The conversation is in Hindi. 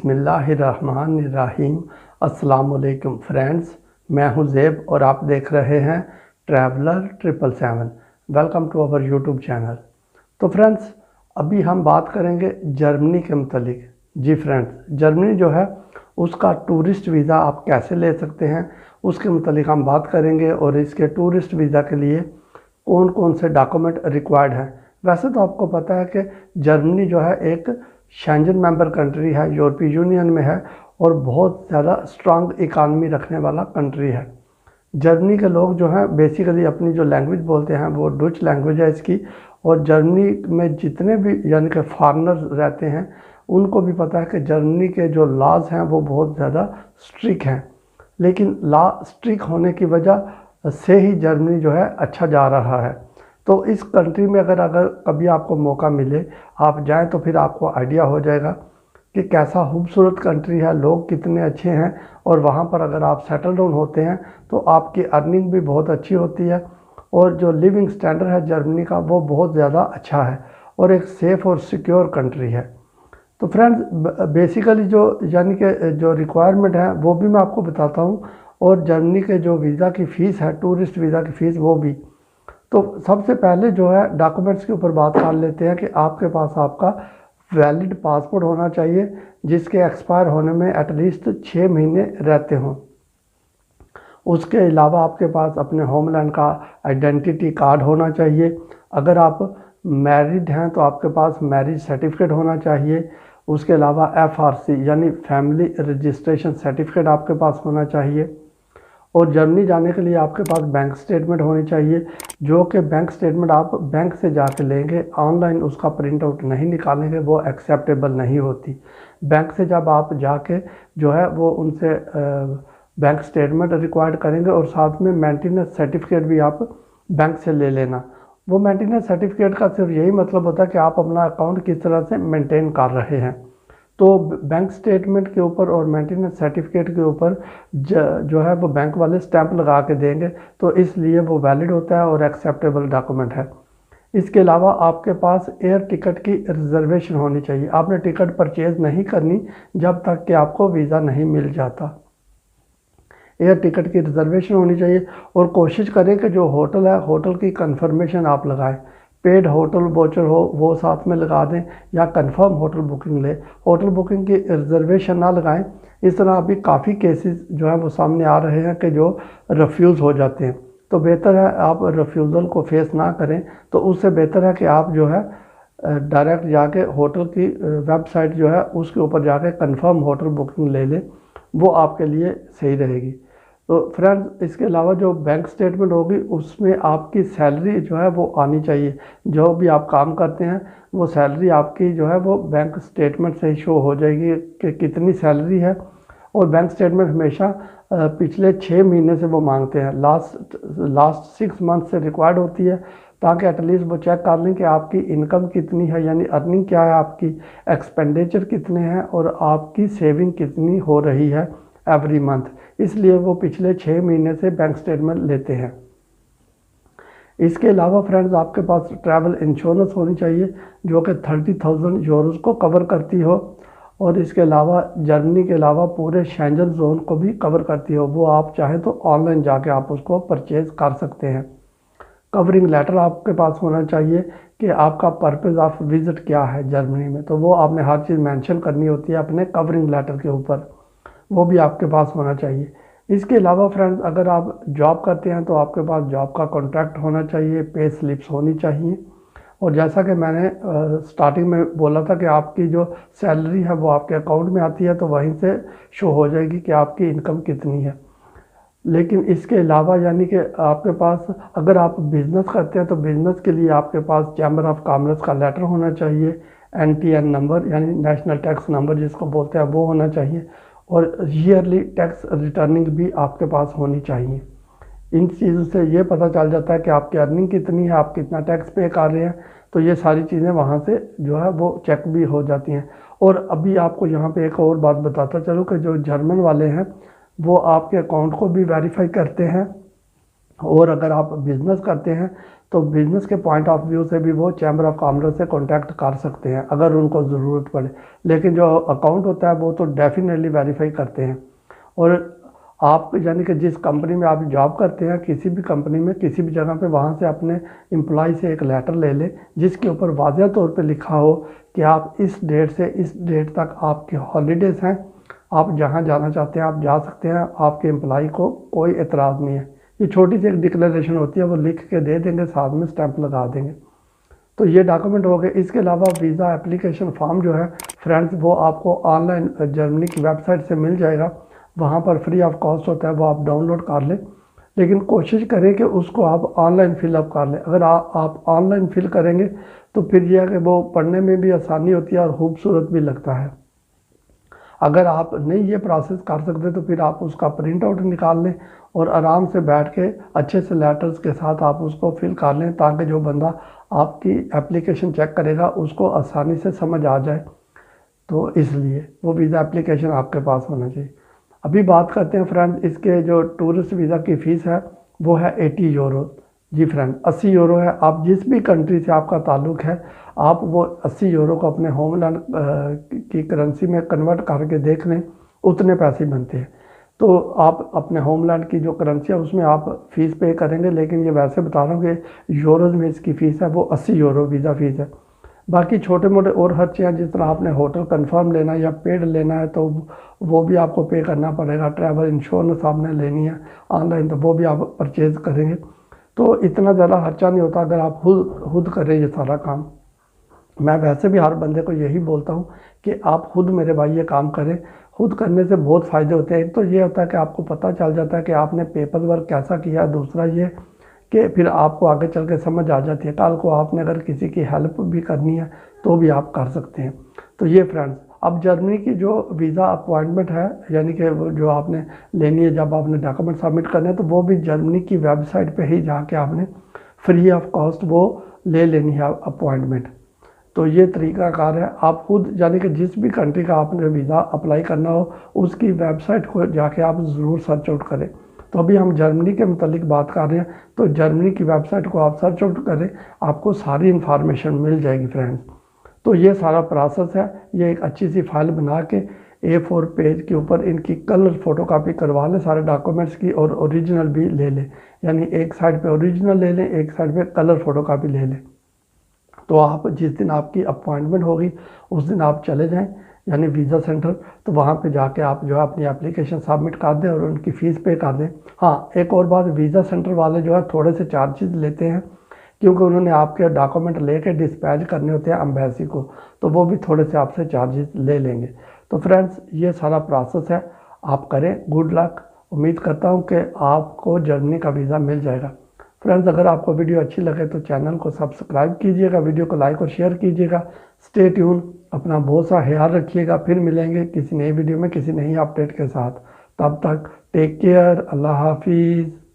बिस्मिल्लाहिर्रहमानिर्रहीम। अस्सलाम वालेकुम फ्रेंड्स, मैं हूं ज़ेब और आप देख रहे हैं traveller 777। Welcome to our YouTube channel. तो फ्रेंड्स, अभी हम बात करेंगे जर्मनी के मतलब। जी फ्रेंड्स, जर्मनी जो है उसका टूरिस्ट वीज़ा आप कैसे ले सकते हैं उसके मतलब हम बात करेंगे, और इसके टूरिस्ट वीज़ा के लिए कौन कौन से डॉक्यूमेंट रिक्वायर्ड हैं। वैसे तो आपको पता है कि जर्मनी जो है एक शेंजन मेंबर कंट्री है, यूरोपीय यूनियन में है और बहुत ज़्यादा स्ट्रांग इकानमी रखने वाला कंट्री है। जर्मनी के लोग जो हैं बेसिकली अपनी जो लैंग्वेज बोलते हैं वो डच लैंग्वेज है इसकी। और जर्मनी में जितने भी यानी कि फॉरेनर्स रहते हैं उनको भी पता है कि जर्मनी के जो लॉज हैं वो बहुत ज़्यादा स्ट्रिक्ट हैं। लेकिन लॉ स्ट्रिक्ट होने की वजह से ही जर्मनी जो है अच्छा जा रहा है। तो इस कंट्री में अगर कभी आपको मौका मिले आप जाएं तो फिर आपको आइडिया हो जाएगा कि कैसा खूबसूरत कंट्री है, लोग कितने अच्छे हैं। और वहाँ पर अगर आप सेटल डाउन होते हैं तो आपकी अर्निंग भी बहुत अच्छी होती है और जो लिविंग स्टैंडर्ड है जर्मनी का वो बहुत ज़्यादा अच्छा है और एक सेफ़ और सिक्योर कंट्री है। तो फ्रेंड्स, बेसिकली जो यानी कि जो रिक्वायरमेंट है वो भी मैं आपको बताता हूँ, और जर्मनी के जो वीज़ा की फ़ीस है, टूरिस्ट वीज़ा की फ़ीस वो भी। तो सबसे पहले जो है डॉक्यूमेंट्स के ऊपर बात कर लेते हैं कि आपके पास आपका वैलिड पासपोर्ट होना चाहिए जिसके एक्सपायर होने में एटलीस्ट 6 महीने रहते हों। उसके अलावा आपके पास अपने होमलैंड का आइडेंटिटी कार्ड होना चाहिए। अगर आप मैरिड हैं तो आपके पास मैरिज सर्टिफिकेट होना चाहिए। उसके अलावा FRC यानी फैमिली रजिस्ट्रेशन सर्टिफिकेट आपके पास होना चाहिए। और जर्मनी जाने के लिए आपके पास बैंक स्टेटमेंट होनी चाहिए, जो कि बैंक स्टेटमेंट आप बैंक से जाके लेंगे, ऑनलाइन उसका प्रिंट आउट नहीं निकालेंगे, वो एक्सेप्टेबल नहीं होती। बैंक से जब आप जाके जो है वो उनसे बैंक स्टेटमेंट रिक्वायर्ड करेंगे और साथ में मेंटेनेंस सर्टिफिकेट भी आप बैंक से ले लेना। वो मेंटेनेंस सर्टिफिकेट का सिर्फ यही मतलब होता है कि आप अपना अकाउंट किस तरह से मेंटेन कर रहे हैं। तो बैंक स्टेटमेंट के ऊपर और मेंटेनेंस सर्टिफिकेट के ऊपर जो है वो बैंक वाले स्टैंप लगा के देंगे, तो इसलिए वो वैलिड होता है और एक्सेप्टेबल डॉक्यूमेंट है। इसके अलावा आपके पास एयर टिकट की रिजर्वेशन होनी चाहिए। आपने टिकट परचेज नहीं करनी जब तक कि आपको वीज़ा नहीं मिल जाता। एयर टिकट की रिजर्वेशन होनी चाहिए और कोशिश करें कि जो होटल है होटल की कंफर्मेशन आप लगाएं। पेड होटल वोचर हो वो साथ में लगा दें या कंफर्म होटल बुकिंग ले। होटल बुकिंग की रिजर्वेशन ना लगाएं। इस तरह अभी काफ़ी केसेस जो है वो सामने आ रहे हैं कि जो रिफ्यूज़ हो जाते हैं। तो बेहतर है आप रिफ्यूज़ल को फेस ना करें। तो उससे बेहतर है कि आप जो है डायरेक्ट जाके होटल की वेबसाइट जो है उसके ऊपर जाके कंफर्म होटल बुकिंग ले लें, वो आपके लिए सही रहेगी। तो फ्रेंड्स, इसके अलावा जो बैंक स्टेटमेंट होगी उसमें आपकी सैलरी जो है वो आनी चाहिए। जो भी आप काम करते हैं वो सैलरी आपकी जो है वो बैंक स्टेटमेंट से ही शो हो जाएगी कि कितनी सैलरी है। और बैंक स्टेटमेंट हमेशा पिछले 6 महीने से वो मांगते हैं, लास्ट 6 मंथ से रिक्वायर्ड होती है, ताकि एटलीस्ट वो चेक कर लें कि आपकी इनकम कितनी है, यानी अर्निंग क्या है आपकी, एक्सपेंडिचर कितने हैं और आपकी सेविंग कितनी हो रही है एवरी मंथ। इसलिए वो पिछले 6 महीने से बैंक स्टेटमेंट लेते हैं। इसके अलावा फ्रेंड्स, आपके पास ट्रैवल इंश्योरेंस होनी चाहिए जो कि 30,000 यूरोज़ को कवर करती हो, और इसके अलावा जर्मनी के अलावा पूरे शेंजन जोन को भी कवर करती हो। वो आप चाहें तो ऑनलाइन जाके आप उसको परचेज़ कर सकते हैं। कवरिंग लेटर आपके पास होना चाहिए कि आपका पर्पज़ ऑफ विज़िट क्या है जर्मनी में, तो वो आपने हर चीज़ मेंशन करनी होती है अपने कवरिंग लेटर के ऊपर, वो भी आपके पास होना चाहिए। इसके अलावा फ्रेंड्स, अगर आप जॉब करते हैं तो आपके पास जॉब का कॉन्ट्रैक्ट होना चाहिए, पे स्लिप्स होनी चाहिए। और जैसा कि मैंने स्टार्टिंग में बोला था कि आपकी जो सैलरी है वो आपके अकाउंट में आती है, तो वहीं से शो हो जाएगी कि आपकी इनकम कितनी है। लेकिन इसके अलावा यानी कि आपके पास अगर आप बिज़नेस करते हैं तो बिज़नेस के लिए आपके पास चैम्बर ऑफ कॉमर्स का लेटर होना चाहिए, NTN नंबर यानी नेशनल टैक्स नंबर जिसको बोलते हैं वो होना चाहिए, और ईयरली टैक्स रिटर्निंग भी आपके पास होनी चाहिए। इन चीज़ों से ये पता चल जाता है कि आपकी अर्निंग कितनी है, आप कितना टैक्स पे कर रहे हैं, तो ये सारी चीज़ें वहाँ से जो है वो चेक भी हो जाती हैं। और अभी आपको यहाँ पे एक और बात बताता चलूँ कि जो जर्मन वाले हैं वो आपके अकाउंट को भी वेरीफाई करते हैं और अगर आप बिज़नेस करते हैं तो बिज़नेस के पॉइंट ऑफ व्यू से भी वो चैम्बर ऑफ कॉमर्स से कांटेक्ट कर सकते हैं अगर उनको ज़रूरत पड़े। लेकिन जो अकाउंट होता है वो तो डेफिनेटली वेरीफाई करते हैं। और आप यानी कि जिस कंपनी में आप जॉब करते हैं, किसी भी कंपनी में किसी भी जगह पे, वहाँ से अपने एम्प्लॉय से एक लेटर ले लें जिसके ऊपर वाज़ह तौर पे लिखा हो कि आप इस डेट से इस डेट तक आपके हॉलीडेज़ हैं, आप जहाँ जाना चाहते हैं आप जा सकते हैं, आपके एम्प्लॉय को कोई एतराज़ नहीं है। ये छोटी सी एक डिक्लेरेशन होती है, वो लिख के दे देंगे, साथ में स्टैंप लगा देंगे। तो ये डॉक्यूमेंट हो गए। इसके अलावा वीज़ा एप्लीकेशन फॉर्म जो है फ्रेंड्स, वो आपको ऑनलाइन जर्मनी की वेबसाइट से मिल जाएगा। वहाँ पर फ्री ऑफ कॉस्ट होता है, वो आप डाउनलोड कर लें। लेकिन कोशिश करें कि उसको आप ऑनलाइन फिलअप कर लें। अगर आप ऑनलाइन फिल करेंगे तो फिर यह है कि वो पढ़ने में भी आसानी होती है और खूबसूरत भी लगता है। अगर आप नहीं ये प्रोसेस कर सकते तो फिर आप उसका प्रिंट आउट निकाल लें और आराम से बैठ के अच्छे से लेटर्स के साथ आप उसको फिल कर लें, ताकि जो बंदा आपकी एप्लीकेशन चेक करेगा उसको आसानी से समझ आ जाए। तो इसलिए वो वीज़ा एप्लीकेशन आपके पास होना चाहिए। अभी बात करते हैं फ्रेंड, इसके जो टूरिस्ट वीज़ा की फ़ीस है वो है 80 यूरो। जी फ्रेंड, 80 यूरो है। आप जिस भी कंट्री से आपका ताल्लुक़ है, आप वो 80 यूरो को अपने होमलैंड की करेंसी में कन्वर्ट करके देख लें, उतने पैसे बनते हैं। तो आप अपने होमलैंड की जो करेंसी है उसमें आप फ़ीस पे करेंगे। लेकिन ये वैसे बता रहा हूँ कि यूरोज़ में इसकी फ़ीस है वो 80 यूरो वीज़ा फ़ीस है। बाकी छोटे मोटे और खर्चे हैं, जिस तरह आपने होटल कंफर्म लेना है या पेड लेना है तो वो भी आपको पे करना पड़ेगा। ट्रैवल इंश्योरेंस आपने लेनी है ऑनलाइन तो वो भी आप परचेज़ करेंगे। तो इतना ज़्यादा खर्चा नहीं होता अगर आप खुद करें ये सारा काम। मैं वैसे भी हर बंदे को यही बोलता हूँ कि आप खुद मेरे भाई ये काम करें। खुद करने से बहुत फ़ायदे होते हैं। एक तो ये होता है कि आपको पता चल जाता है कि आपने पेपर वर्क कैसा किया। दूसरा ये कि फिर आपको आगे चल के समझ आ जाती है। कल को आपने अगर किसी की हेल्प भी करनी है तो भी आप कर सकते हैं। तो ये फ्रेंड्स, अब जर्मनी की जो वीज़ा अपॉइंटमेंट है, यानी कि वो जो आपने लेनी है जब आपने डॉक्यूमेंट सबमिट करने हैं, तो वो भी जर्मनी की वेबसाइट पे ही जाके आपने फ्री ऑफ कॉस्ट वो ले लेनी है अपॉइंटमेंट। तो ये तरीक़ाकार है। आप खुद यानी कि जिस भी कंट्री का आपने वीज़ा अप्लाई करना हो उसकी वेबसाइट को जाके आप ज़रूर सर्च आउट करें। तो अभी हम जर्मनी के मतलब बात कर रहे हैं, तो जर्मनी की वेबसाइट को आप सर्च आउट करें, आपको सारी इन्फॉर्मेशन मिल जाएगी फ्रेंड्स। तो ये सारा प्रोसेस है। ये एक अच्छी सी फाइल बना के A4 पेज के ऊपर इनकी कलर फ़ोटोकॉपी करवा लें सारे डॉक्यूमेंट्स की, और ओरिजिनल भी ले लें। यानी एक साइड पे ओरिजिनल ले लें, एक साइड पे कलर फ़ोटोकॉपी ले लें। तो आप जिस दिन आपकी अपॉइंटमेंट होगी उस दिन आप चले जाएं यानी वीज़ा सेंटर, तो वहाँ पे जाके आप जो है अपनी एप्लीकेशन सबमिट कर दें और उनकी फ़ीस पे कर दें। हाँ, एक और बात, वीज़ा सेंटर वाले जो है थोड़े से चार्जेस लेते हैं, क्योंकि उन्होंने आपके डॉक्यूमेंट लेके डिस्पैच करने होते हैं एम्बेसी को, तो वो भी थोड़े से आपसे चार्जेस ले लेंगे। तो फ्रेंड्स, ये सारा प्रोसेस है, आप करें। Good luck. उम्मीद करता हूँ कि आपको जर्मनी का वीज़ा मिल जाएगा। फ्रेंड्स, अगर आपको वीडियो अच्छी लगे तो चैनल को सब्सक्राइब कीजिएगा, वीडियो को लाइक और शेयर कीजिएगा। स्टे ट्यून, अपना बहुत सा ख्याल रखिएगा। फिर मिलेंगे किसी नई वीडियो में किसी नई अपडेट के साथ। तब तक टेक केयर। अल्लाह हाफिज़।